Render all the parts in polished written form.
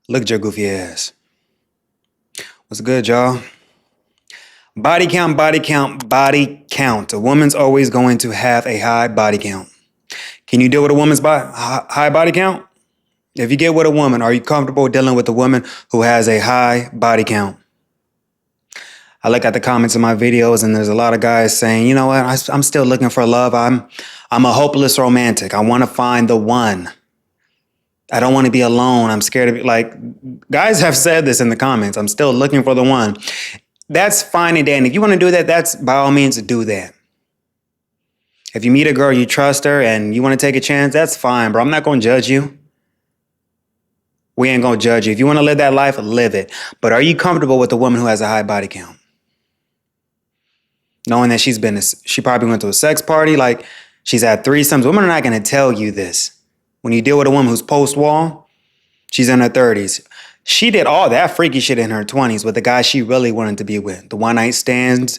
Look at your goofy ass. What's good, y'all? Body count, body count, body count. A woman's always going to have a high body count. Can you deal with a woman's high body count? If you get with a woman, are you comfortable dealing with a woman who has a high body count? I look at the comments in my videos and there's a lot of guys saying, you know what, I'm still looking for love. I'm a hopeless romantic. I want to find the one. I don't want to be alone. I'm scared to be like, guys have said this in the comments. I'm still looking for the one. That's fine and dandy. If you want to do that, that's by all means do that. If you meet a girl, you trust her and you want to take a chance, that's fine, bro. I'm not going to judge you. We ain't going to judge you. If you want to live that life, live it. But are you comfortable with a woman who has a high body count? Knowing that she probably went to a sex party, like she's had threesomes. Women are not going to tell you this. When you deal with a woman who's post-wall, she's in her 30s. She did all that freaky shit in her 20s with the guy she really wanted to be with. The one-night stands,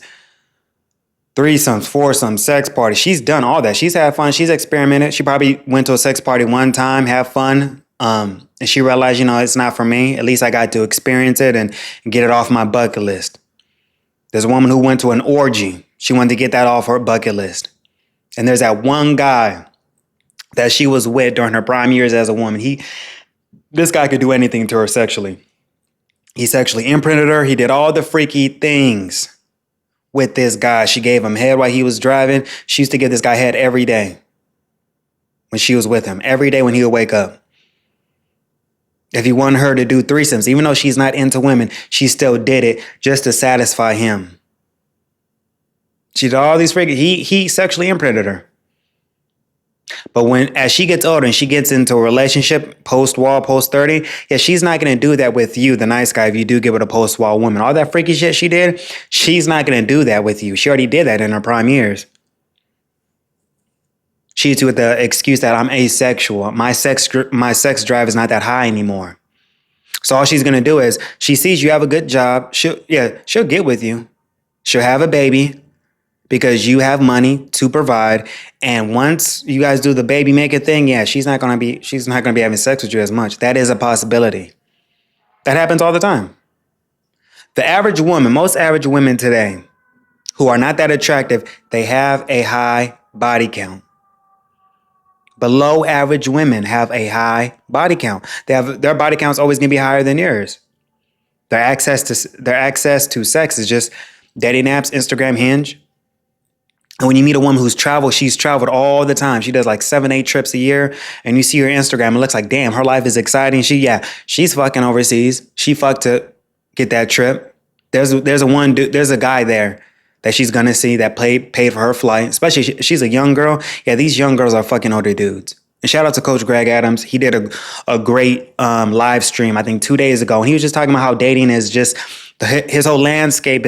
threesomes, foursomes, sex parties. She's done all that. She's had fun. She's experimented. She probably went to a sex party one time, had fun, and she realized, it's not for me. At least I got to experience it and get it off my bucket list. There's a woman who went to an orgy. She wanted to get that off her bucket list. And there's that one guy that she was with during her prime years as a woman. This guy could do anything to her sexually. He sexually imprinted her. He did all the freaky things with this guy. She gave him head while he was driving. She used to give this guy head every day when she was with him. Every day when he would wake up. If he wanted her to do threesomes, even though she's not into women, she still did it just to satisfy him. She did all these freaky. He sexually imprinted her. But as she gets older and she gets into a relationship, post-wall, post-30, she's not going to do that with you, the nice guy, if you do give it a post-wall woman. All that freaky shit she did, she's not going to do that with you. She already did that in her prime years. She hits you with the excuse that I'm asexual. My sex drive is not that high anymore. So all she's going to do is, she sees you have a good job. She'll get with you. She'll have a baby. Because you have money to provide, and once you guys do the baby maker thing, she's not gonna be having sex with you as much. That is a possibility. That happens all the time. The average woman, most average women today, who are not that attractive, they have a high body count. Below average women have a high body count. Their body count's always gonna be higher than yours. Their access to sex is just dating apps, Instagram, Hinge. And when you meet a woman she's traveled all the time. She does like 7-8 trips a year. And you see her Instagram, it looks like, damn, her life is exciting. She's fucking overseas. She fucked to get that trip. There's a guy there that she's gonna see that paid for her flight. Especially she's a young girl. Yeah, these young girls are fucking older dudes. And shout out to Coach Greg Adams. He did a great live stream, I think 2 days ago. And he was just talking about how dating is just his whole landscape.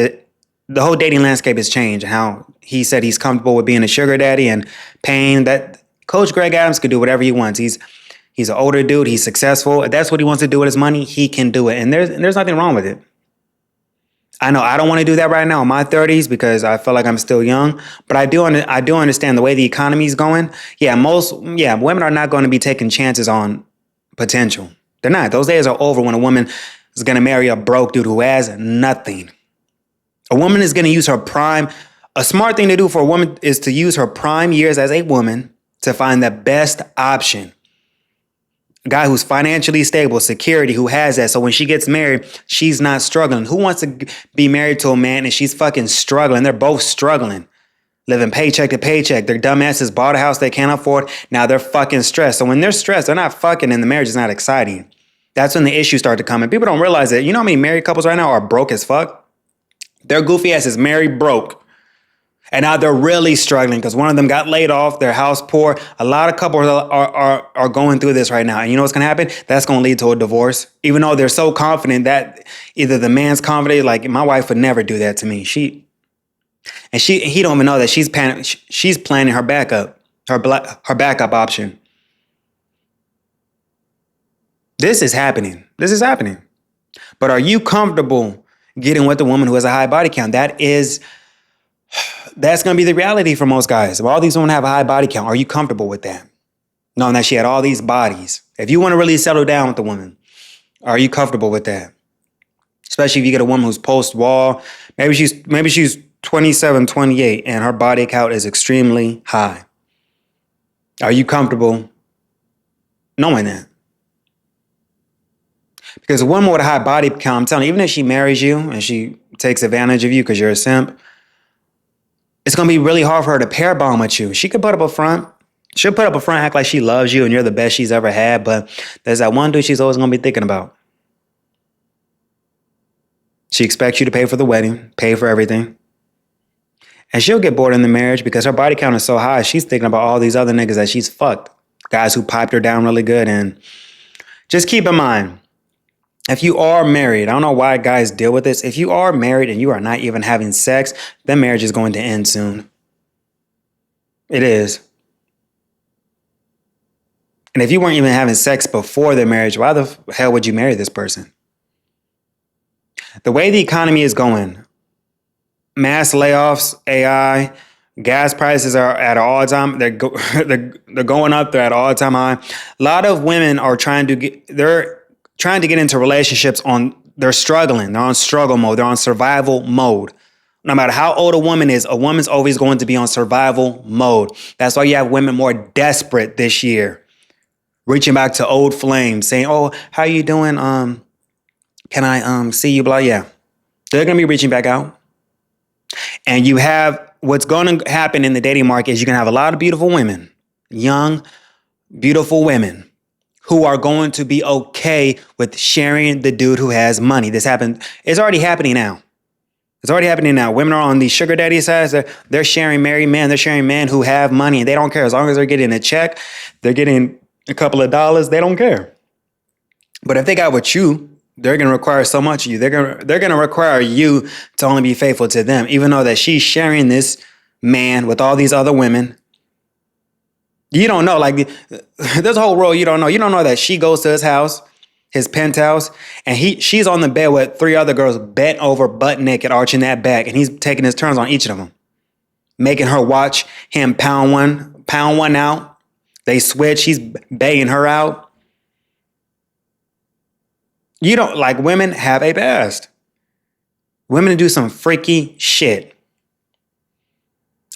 The whole dating landscape has changed, and how he said he's comfortable with being a sugar daddy and paying that. Coach Greg Adams could do whatever he wants. He's an older dude. He's successful. If that's what he wants to do with his money, he can do it. And there's nothing wrong with it. I know I don't want to do that right now in my 30s because I feel like I'm still young, but I do understand the way the economy's going. Women are not going to be taking chances on potential. They're not. Those days are over when a woman is going to marry a broke dude who has nothing. A woman is going to use her prime. A smart thing to do for a woman is to use her prime years as a woman to find the best option. A guy who's financially stable, security, who has that. So when she gets married, she's not struggling. Who wants to be married to a man and she's fucking struggling? They're both struggling, living paycheck to paycheck. Their dumbasses bought a house they can't afford. Now they're fucking stressed. So when they're stressed, they're not fucking and the marriage is not exciting. That's when the issues start to come. And people don't realize that. You know how many married couples right now are broke as fuck? Their goofy ass is married broke. And now they're really struggling because one of them got laid off, their house poor. A lot of couples are going through this right now. And you know what's going to happen? That's going to lead to a divorce. Even though they're so confident that either the man's confident, like my wife would never do that to me. He don't even know that she's planning her backup, her backup option. This is happening. But are you comfortable getting with a woman who has a high body count? That's going to be the reality for most guys. If all these women have a high body count, are you comfortable with that? Knowing that she had all these bodies. If you want to really settle down with the woman, Are you comfortable with that? Especially if you get a woman who's post-wall. Maybe she's 27, 28, and her body count is extremely high. Are you comfortable knowing that? Because a woman with a high body count, I'm telling you, even if she marries you and she takes advantage of you because you're a simp, it's going to be really hard for her to pair bond with you. She could put up a front. She'll put up a front, act like she loves you and you're the best she's ever had. But there's that one dude she's always going to be thinking about. She expects you to pay for the wedding, pay for everything. And she'll get bored in the marriage because her body count is so high. She's thinking about all these other niggas that she's fucked. Guys who piped her down really good. And just keep in mind, if you are married, I don't know why guys deal with this. If you are married and you are not even having sex, then marriage is going to end soon. It is. And if you weren't even having sex before the marriage, why the hell would you marry this person? The way the economy is going, mass layoffs, AI, gas prices are at all time. They're going up. They're at all time high. A lot of women are trying to get into relationships they're struggling. They're on struggle mode. They're on survival mode. No matter how old a woman is, a woman's always going to be on survival mode. That's why you have women more desperate this year, reaching back to old flames, saying, "Oh, how you doing? Can I see you?" Blah, yeah. They're going to be reaching back out. And you have what's going to happen in the dating market is you're going to have a lot of beautiful women, young, beautiful women who are going to be okay with sharing the dude who has money. It's already happening now. It's already happening now. Women are on the sugar daddy sides. They're sharing married men. They're sharing men who have money and they don't care. As long as they're getting a check, they're getting a couple of dollars, they don't care. But if they got with you, they're going to require so much of you. They're going to require you to only be faithful to them, even though that she's sharing this man with all these other women. You don't know, like this whole world, you don't know. You don't know that she goes to his house, his penthouse, and she's on the bed with 3 other girls bent over, butt naked, arching that back, and he's taking his turns on each of them, making her watch him pound one out. They switch. He's baying her out. You don't, like, women have a past. Women do some freaky shit.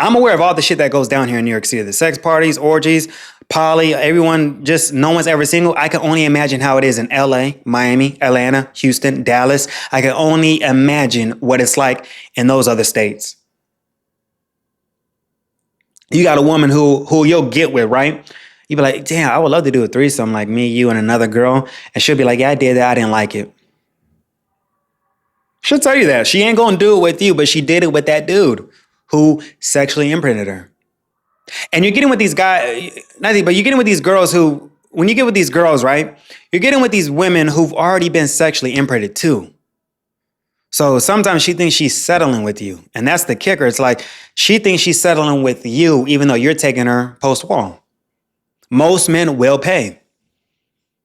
I'm aware of all the shit that goes down here in New York City. The sex parties, orgies, poly, everyone, just no one's ever single. I can only imagine how it is in LA, Miami, Atlanta, Houston, Dallas. I can only imagine what it's like in those other states. You got a woman who you'll get with, right? You'd be like, damn, I would love to do a threesome like me, you, and another girl. And she'll be like, yeah, I did that. I didn't like it. She'll tell you that. She ain't going to do it with you, but she did it with that dude who sexually imprinted her. And you're getting with these guys, nothing, but you're getting with these girls who, when you get with these girls, right, you're getting with these women who've already been sexually imprinted too. So sometimes she thinks she's settling with you. And that's the kicker. It's like she thinks she's settling with you, even though you're taking her post-wall. Most men will pay.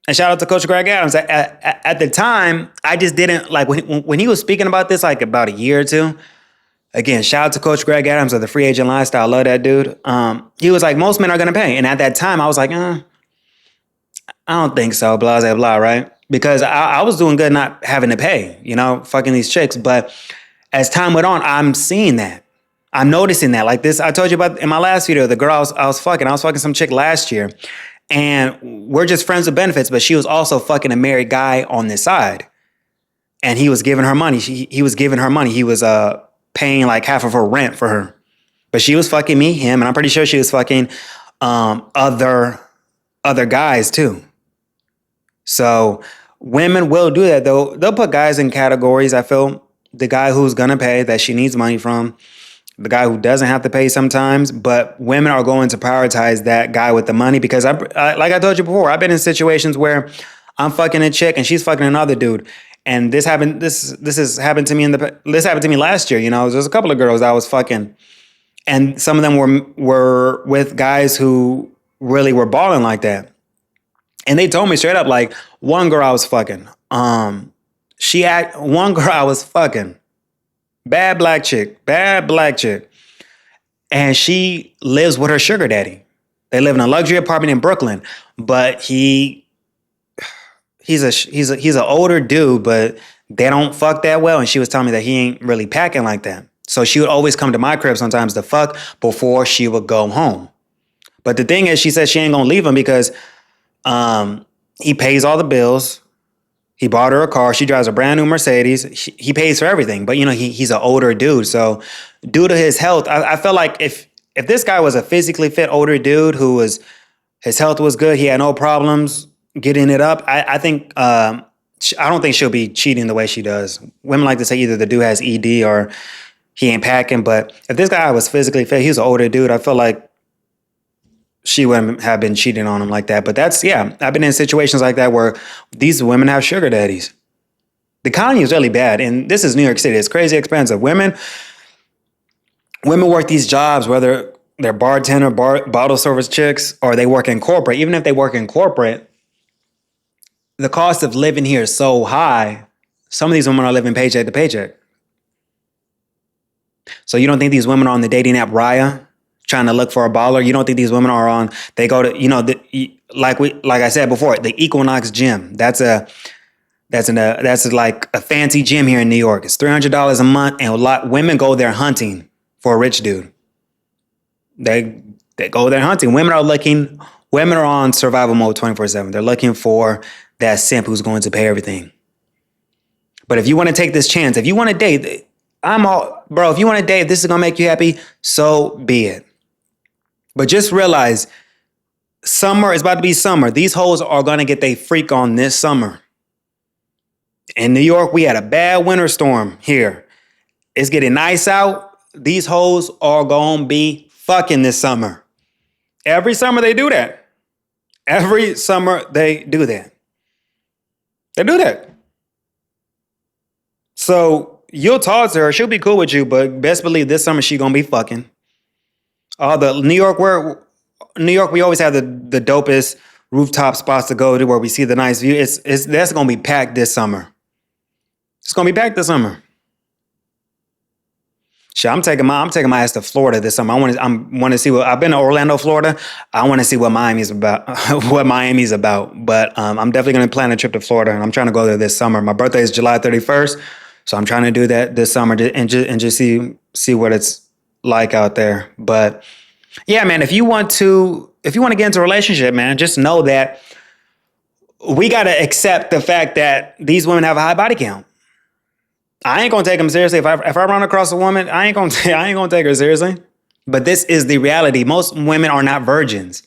And shout out to Coach Greg Adams. At the time, I just didn't, like, when he was speaking about this, like about a year or two, again, shout out to Coach Greg Adams of the Free Agent Lifestyle. I love that dude. He was like, most men are going to pay. And at that time, I was like, I don't think so, blah, blah, blah, right? Because I was doing good not having to pay, fucking these chicks. But as time went on, I'm seeing that. I'm noticing that. Like this, I told you about in my last video, the girl I was fucking some chick last year. And we're just friends with benefits, but she was also fucking a married guy on this side. And he was giving her money. He was giving her money. He was paying like half of her rent for her. But she was fucking me, him, and I'm pretty sure she was fucking other guys too. So women will do that though. They'll put guys in categories. I feel the guy who's gonna pay that she needs money from, the guy who doesn't have to pay sometimes, but women are going to prioritize that guy with the money because like I told you before, I've been in situations where I'm fucking a chick and she's fucking another dude. And this happened. This has happened to me this happened to me last year. There's a couple of girls I was fucking, and some of them were with guys who really were balling like that. And they told me straight up, like, one girl I was fucking, one girl I was fucking, bad black chick. And she lives with her sugar daddy. They live in a luxury apartment in Brooklyn, but he he's an older dude, but they don't fuck that well. And she was telling me that he ain't really packing like that. So she would always come to my crib sometimes to fuck before she would go home. But the thing is, she said she ain't gonna leave him because he pays all the bills. He bought her a car. She drives a brand new Mercedes. He pays for everything. But he's an older dude. So due to his health, I felt like if this guy was a physically fit older dude who was his health was good, he had no problems getting it up. I think I don't think she'll be cheating the way she does. Women like to say either the dude has ED or he ain't packing. But if this guy was physically fit, he's an older dude. I feel like she wouldn't have been cheating on him like that. But I've been in situations like that where these women have sugar daddies. The economy is really bad. And this is New York City. It's crazy expensive. Women work these jobs, whether they're bartender, bottle service chicks, or they work in corporate. Even if they work in corporate, the cost of living here is so high. Some of these women are living paycheck to paycheck. So you don't think these women are on the dating app Raya trying to look for a baller? You don't think these women are on? They go to like I said before, the Equinox Gym. That's like a fancy gym here in New York. It's $300 a month, and women go there hunting for a rich dude. They go there hunting. Women are on survival mode 24/7. They're looking for that simp who's going to pay everything. But if you want to take this chance, if you want to date, if you want to date, if this is going to make you happy, so be it. But just realize summer is about to be summer. These hoes are going to get their freak on this summer. In New York, we had a bad winter storm here. It's getting nice out. These hoes are going to be fucking this summer. Every summer they do that. Every summer they do that. They do that. So you'll talk to her. She'll be cool with you, but best believe this summer she going to be fucking. All the New York, we always have the dopest rooftop spots to go to where we see the nice view. That's going to be packed this summer. It's going to be packed this summer. Shit, I'm taking my ass to Florida this summer. I want to see what I've been to Orlando, Florida. I want to see what Miami's about. But I'm definitely going to plan a trip to Florida, and I'm trying to go there this summer. My birthday is July 31st, so I'm trying to do that this summer and just see what it's like out there. But yeah, man, if you want to get into a relationship, man, just know that we got to accept the fact that these women have a high body count. I ain't gonna take them seriously. If I run across a woman, I ain't gonna take her seriously. But this is the reality. Most women are not virgins.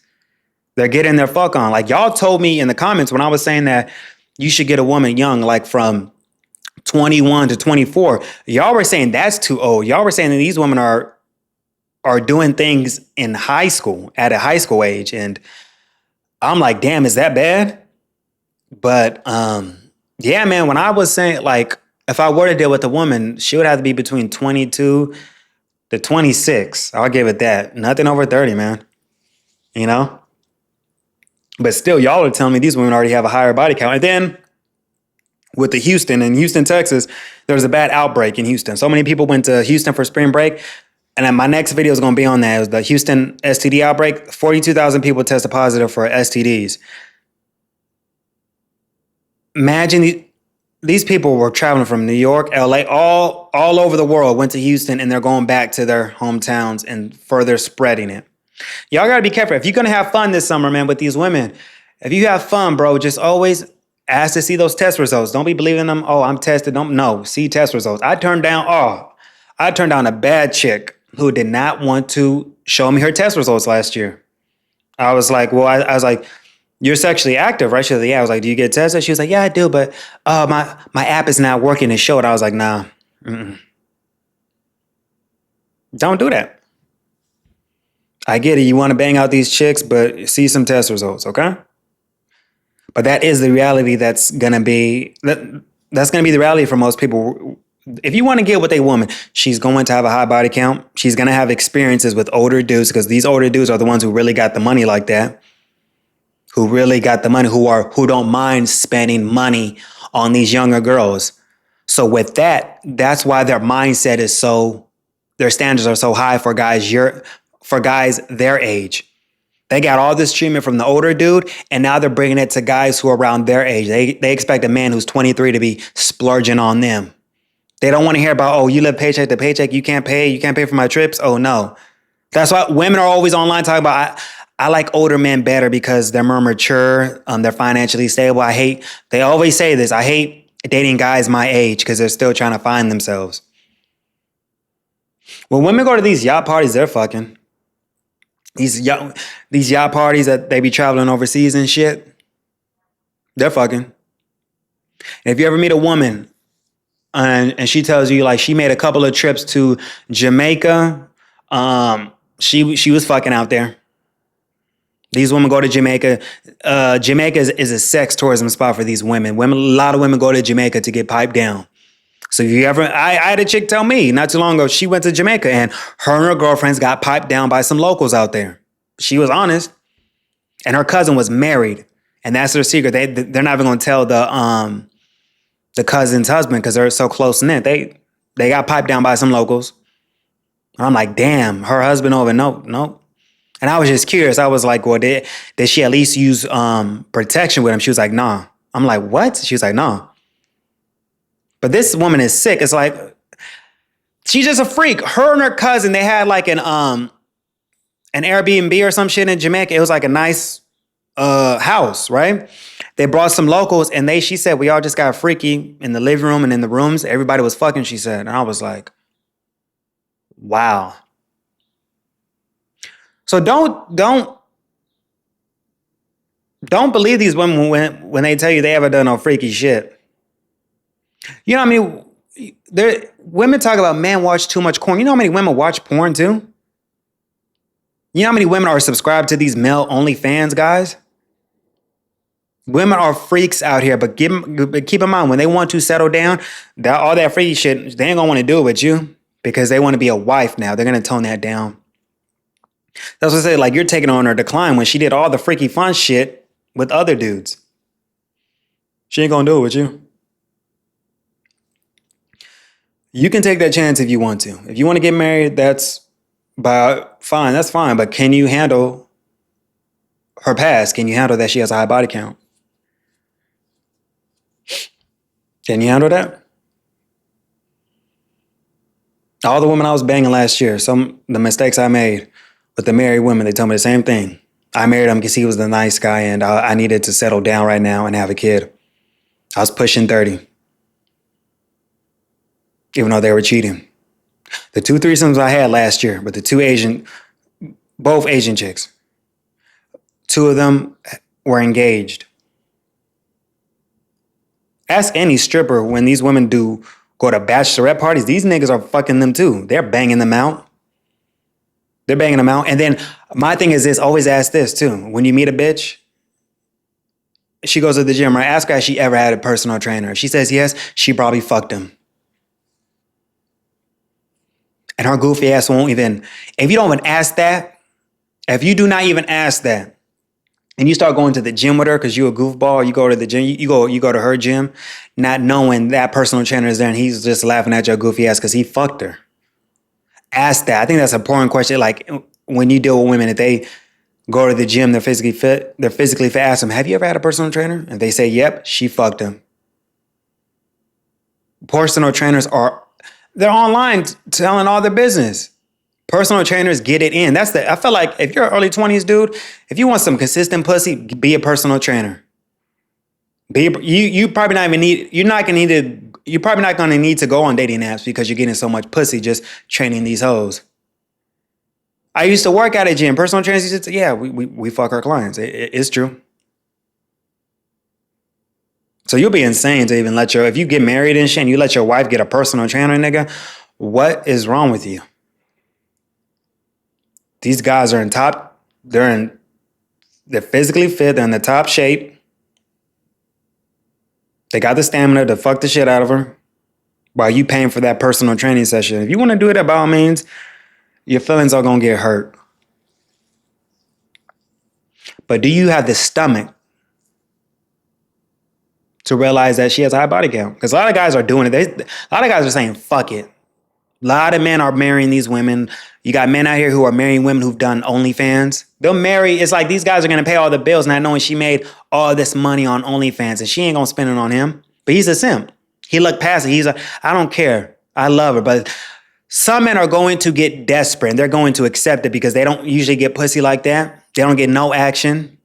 They're getting their fuck on. Like y'all told me in the comments when I was saying that you should get a woman young, like from 21 to 24. Y'all were saying that's too old. Y'all were saying that these women are doing things in high school, at a high school age. And I'm like, damn, is that bad? But yeah, man, when I was saying like, if I were to deal with a woman, she would have to be between 22 to 26. I'll give it that. Nothing over 30, man. You know? But still, y'all are telling me these women already have a higher body count. And then with the in Houston, Texas, there was a bad outbreak in Houston. So many people went to Houston for spring break. And then my next video is going to be on that. It was the Houston STD outbreak. 42,000 people tested positive for STDs. Imagine these people were traveling from New York, LA, all over the world, went to Houston, and they're going back to their hometowns and further spreading it. Y'all got to be careful. If you're going to have fun this summer, man, with these women, if you have fun, bro, just always ask to see those test results. Don't be believing them. Oh, I'm tested. No, see test results. I turned down a bad chick who did not want to show me her test results last year. I was like, I was like, you're sexually active, right? She was like, yeah. I was like, do you get tested? She was like, yeah, I do, but my app is not working to show it. I was like, nah. Don't do that. I get it. You want to bang out these chicks, but see some test results, okay? But that is the reality that's going to be the reality for most people. If you want to get with a woman, she's going to have a high body count. She's going to have experiences with older dudes because these older dudes are the ones who really got the money like that. Who really got the money, who don't mind spending money on these younger girls. So with that, that's why their mindset their standards are so high for guys their age. They got all this treatment from the older dude, and now they're bringing it to guys who are around their age. They expect a man who's 23 to be splurging on them. They don't want to hear about, oh, you live paycheck to paycheck. You can't pay for my trips. Oh, no. That's why women are always online talking about, I like older men better because they're more mature. They're financially stable. They always say this. I hate dating guys my age because they're still trying to find themselves. When women go to these yacht parties, they're fucking. These yacht parties that they be traveling overseas and shit, they're fucking. And if you ever meet a woman and she tells you like she made a couple of trips to Jamaica, she was fucking out there. These women go to Jamaica. Jamaica is a sex tourism spot for these women. A lot of women go to Jamaica to get piped down. So if you ever, I had a chick tell me not too long ago, she went to Jamaica and her girlfriends got piped down by some locals out there. She was honest. And her cousin was married. And that's their secret. They're not even going to tell the cousin's husband because they're so close knit. They got piped down by some locals. And I'm like, damn, her husband over. Nope. And I was just curious. I was like, well, did she at least use protection with him? She was like, nah. I'm like, what? She was like, nah. But this woman is sick. It's like, she's just a freak. Her and her cousin, they had like an Airbnb or some shit in Jamaica. It was like a nice house, right? They brought some locals and she said, we all just got freaky in the living room and in the rooms. Everybody was fucking, she said. And I was like, wow. So don't believe these women when they tell you they ever done no freaky shit. You know what I mean? Women talk about men watch too much porn. You know how many women watch porn too? You know how many women are subscribed to these male OnlyFans guys? Women are freaks out here, but keep in mind, when they want to settle down, all that freaky shit, they ain't gonna want to do it with you because they want to be a wife now. They're gonna tone that down. That's what I say, like you're taking on her decline when she did all the freaky fun shit with other dudes. She ain't gonna do it with you. You can take that chance if you want to. If you want to get married, that's fine. That's fine. But can you handle her past? Can you handle that she has a high body count? Can you handle that? All the women I was banging last year, the mistakes I made with the married women, they told me the same thing. I married him because he was the nice guy and I needed to settle down right now and have a kid. I was pushing 30. Even though they were cheating. The 2 threesomes I had last year with both Asian chicks. 2 of them were engaged. Ask any stripper when these women go to bachelorette parties, these niggas are fucking them too. They're banging them out. And then my thing is this, always ask this too. When you meet a bitch, she goes to the gym, right? Ask her if she ever had a personal trainer. If she says yes, she probably fucked him. And her goofy ass won't even, if you don't even ask that, if you do not even ask that, and you start going to the gym with her because you're a goofball, you go to the gym, you go to her gym, not knowing that personal trainer is there and he's just laughing at your goofy ass because he fucked her. Ask that. I think that's an important question. Like when you deal with women, if they go to the gym, they're physically fit, ask them, have you ever had a personal trainer? And they say, yep, she fucked him. Personal trainers they're online telling all their business. Personal trainers get it in. I feel like if you're early 20s, dude, if you want some consistent pussy, be a personal trainer. You're probably not going to need to go on dating apps because you're getting so much pussy just training these hoes. I used to work at a gym. Personal trainers used to say, yeah, we fuck our clients. It's true. So you'll be insane to even if you get married and shit and you let your wife get a personal trainer, nigga, what is wrong with you? These guys are they're physically fit, they're in the top shape. They got the stamina to fuck the shit out of her while you paying for that personal training session. If you want to do it, by all means, your feelings are going to get hurt. But do you have the stomach to realize that she has a high body count? Because a lot of guys are doing it. A lot of guys are saying, fuck it. A lot of men are marrying these women. You got men out here who are marrying women who've done OnlyFans. They'll marry. It's like these guys are going to pay all the bills not knowing she made all this money on OnlyFans and she ain't going to spend it on him. But he's a simp. He looked past it. He's like, I don't care. I love her. But some men are going to get desperate and they're going to accept it because they don't usually get pussy like that. They don't get no action.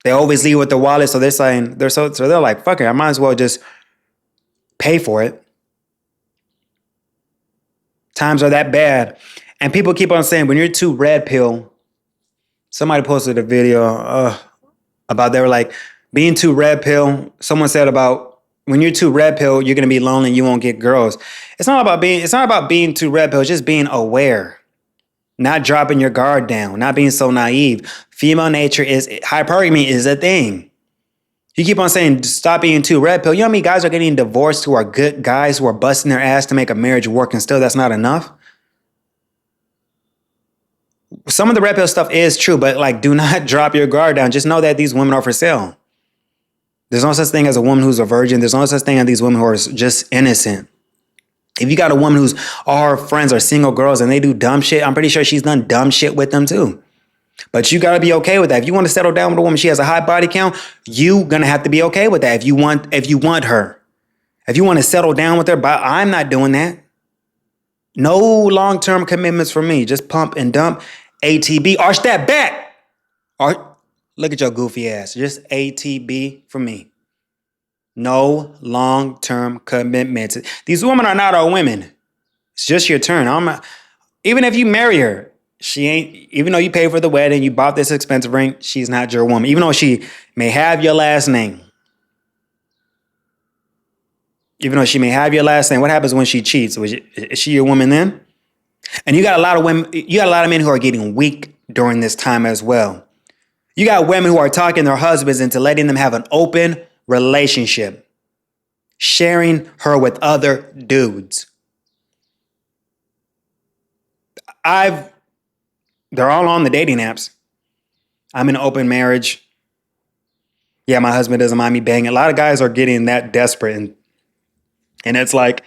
They always leave with their wallet. So they're saying, so they're like, fuck it. I might as well just pay for it. Times are that bad. And people keep on saying, when you're too red pill, somebody posted a video about, they were like, being too red pill. Someone said about, when you're too red pill, you're going to be lonely and you won't get girls. It's not about being too red pill. It's just being aware, not dropping your guard down, not being so naive. Female nature is, hypergamy is a thing. You keep on saying, stop being too red pill. You know how many guys are getting divorced who are good guys who are busting their ass to make a marriage work and still that's not enough? Some of the red pill stuff is true, but like, do not drop your guard down. Just know that these women are for sale. There's no such thing as a woman who's a virgin. There's no such thing as these women who are just innocent. If you got a woman who's all her friends are single girls and they do dumb shit, I'm pretty sure she's done dumb shit with them too. But you got to be okay with that. If you want to settle down with a woman, she has a high body count, you going to have to be okay with that if you want her. If you want to settle down with her, but I'm not doing that. No long-term commitments for me. Just pump and dump. ATB, arch that back. Look at your goofy ass. Just ATB for me. No long-term commitments. These women are not our women. It's just your turn. Even if you marry her, she ain't, even though you paid for the wedding, you bought this expensive ring, she's not your woman. Even though she may have your last name. Even though she may have your last name, what happens when she cheats? Is she your woman then? And you got a lot of women, you got a lot of men who are getting weak during this time as well. You got women who are talking their husbands into letting them have an open relationship, sharing her with other dudes. They're all on the dating apps. I'm in an open marriage. Yeah, my husband doesn't mind me banging. A lot of guys are getting that desperate. And it's like,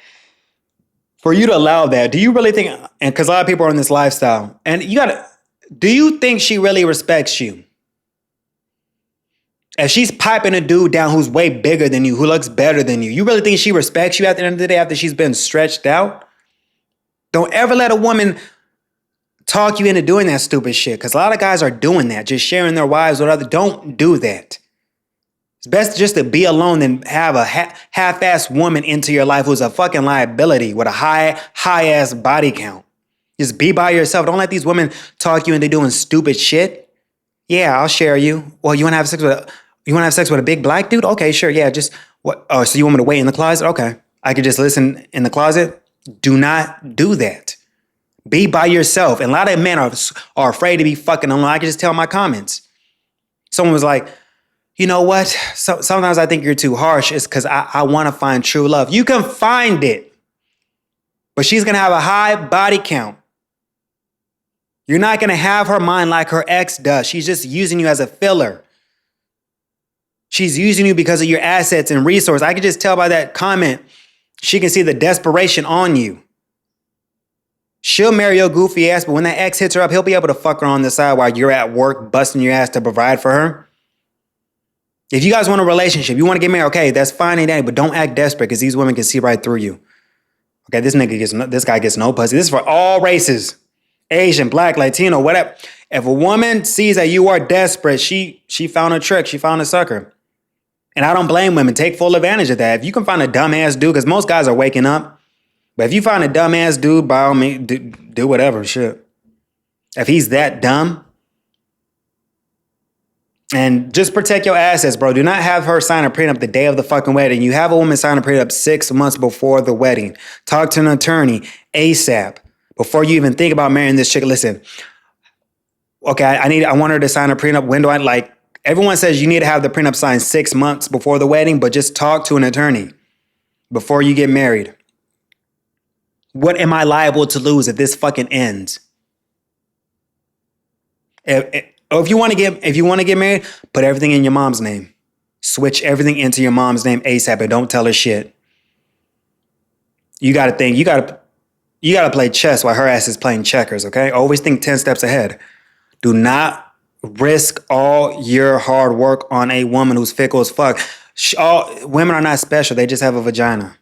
for you to allow that, do you really think, and because a lot of people are in this lifestyle, and do you think she really respects you? If she's piping a dude down who's way bigger than you, who looks better than you, you really think she respects you at the end of the day after she's been stretched out? Don't ever let a woman talk you into doing that stupid shit, because a lot of guys are doing that, just sharing their wives with others. Don't do that. It's best just to be alone than have a half-ass woman into your life who's a fucking liability with a high-ass body count. Just be by yourself. Don't let these women talk you into doing stupid shit. Yeah, I'll share you. Well, you want to have sex with a big black dude? Okay, sure. Yeah, just what? Oh, so you want me to wait in the closet? Okay, I could just listen in the closet. Do not do that. Be by yourself. And a lot of men are afraid to be fucking alone. I can just tell my comments. Someone was like, you know what? Sometimes I think you're too harsh. It's because I want to find true love. You can find it. But she's going to have a high body count. You're not going to have her mind like her ex does. She's just using you as a filler. She's using you because of your assets and resources. I can just tell by that comment. She can see the desperation on you. She'll marry your goofy ass, but when that ex hits her up, he'll be able to fuck her on the side while you're at work busting your ass to provide for her. If you guys want a relationship, you want to get married, okay, that's fine and dandy, but don't act desperate because these women can see right through you. Okay, this guy gets no pussy. This is for all races. Asian, black, Latino, whatever. If a woman sees that you are desperate, she found a trick. She found a sucker. And I don't blame women. Take full advantage of that. If you can find a dumbass dude, because most guys are waking up. But if you find a dumbass dude, by all means, do whatever, shit. If he's that dumb. And just protect your assets, bro. Do not have her sign a prenup the day of the fucking wedding. You have a woman sign a prenup 6 months before the wedding. Talk to an attorney ASAP. Before you even think about marrying this chick, listen, okay, I want her to sign a prenup. When do I, everyone says you need to have the prenup signed 6 months before the wedding, but just talk to an attorney before you get married. What am I liable to lose if this fucking ends? If you want to get married, put everything in your mom's name. Switch everything into your mom's name ASAP and don't tell her shit. You got to think, You got to play chess while her ass is playing checkers, okay? Always think 10 steps ahead. Do not risk all your hard work on a woman who's fickle as fuck. Women are not special. They just have a vagina.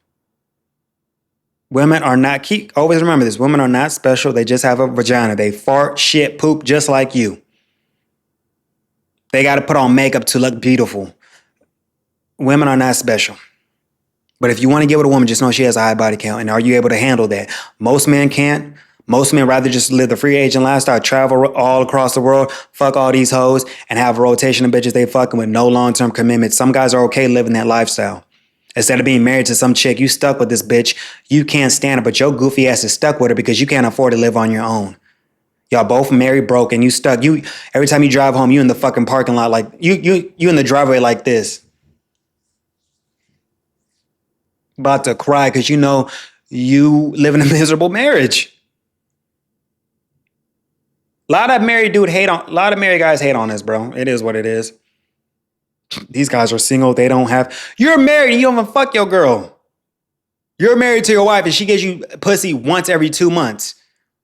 Women are not, always remember this. Women are not special. They just have a vagina. They fart, shit, poop just like you. They got to put on makeup to look beautiful. Women are not special. But if you want to get with a woman, just know she has a high body count. And are you able to handle that? Most men can't. Most men rather just live the free agent lifestyle, travel all across the world, fuck all these hoes, and have a rotation of bitches they fucking with no long-term commitment. Some guys are okay living that lifestyle. Instead of being married to some chick, you stuck with this bitch. You can't stand her, but your goofy ass is stuck with her because you can't afford to live on your own. Y'all both married, broke, and you stuck. You every time you drive home, you in the fucking parking lot like you in the driveway like this. About to cry because you know you live in a miserable marriage. A lot of married guys hate on us, bro. It is what it is. These guys are single. They don't have. You're married and you don't even fuck your girl. You're married to your wife and she gives you pussy once every 2 months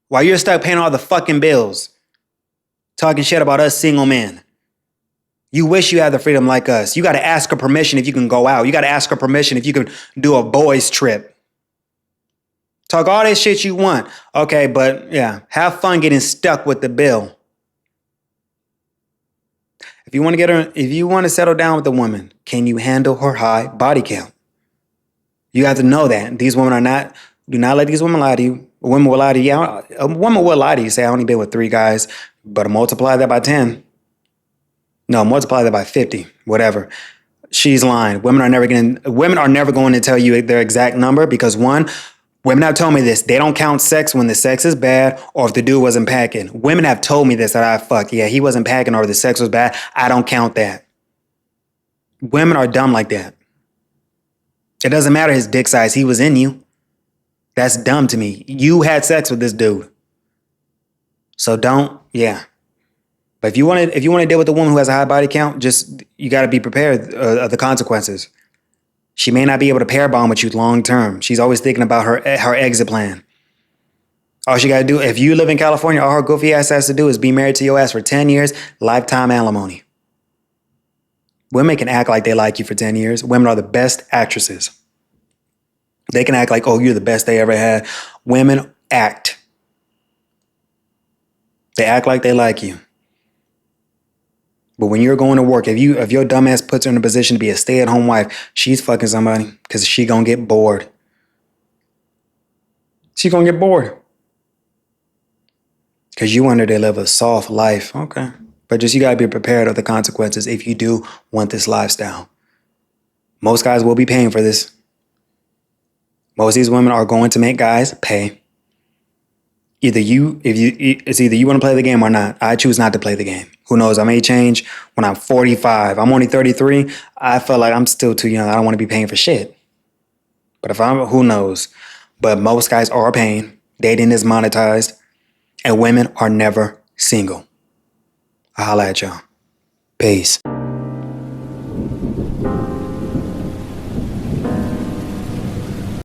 while you're stuck paying all the fucking bills. Talking shit about us single men. You wish you had the freedom like us. You got to ask her permission if you can go out. You got to ask her permission if you can do a boys trip. Talk all that shit you want. Okay, but yeah, have fun getting stuck with the bill. If you want to settle down with a woman, can you handle her high body count? You have to know that. These women do not let these women lie to you. A woman will lie to you. A woman will lie to you, say, I only been with 3 guys, but multiply that by 10. No, multiply that by 50, whatever. She's lying. Women are never going to tell you their exact number because one, women have told me this. They don't count sex when the sex is bad or if the dude wasn't packing. Women have told me this that I fucked. Yeah, he wasn't packing or the sex was bad. I don't count that. Women are dumb like that. It doesn't matter his dick size. He was in you. That's dumb to me. You had sex with this dude. So yeah. But if you want to deal with a woman who has a high body count, you got to be prepared of the consequences. She may not be able to pair bond with you long term. She's always thinking about her exit plan. All she got to do, if you live in California, all her goofy ass has to do is be married to your ass for 10 years, lifetime alimony. Women can act like they like you for 10 years. Women are the best actresses. They can act like, oh, you're the best they ever had. Women act. They act like they like you. But when you're going to work, if your dumbass puts her in a position to be a stay-at-home wife, she's fucking somebody because she gonna get bored. She's gonna get bored. Because you want her to live a soft life. Okay. But you gotta be prepared of the consequences if you do want this lifestyle. Most guys will be paying for this. Most of these women are going to make guys pay. It's either you want to play the game or not. I choose not to play the game. Who knows? I may change when I'm 45. I'm only 33. I feel like I'm still too young. I don't want to be paying for shit. But who knows? But most guys are paying. Dating is monetized. And women are never single. I'll holla at y'all. Peace.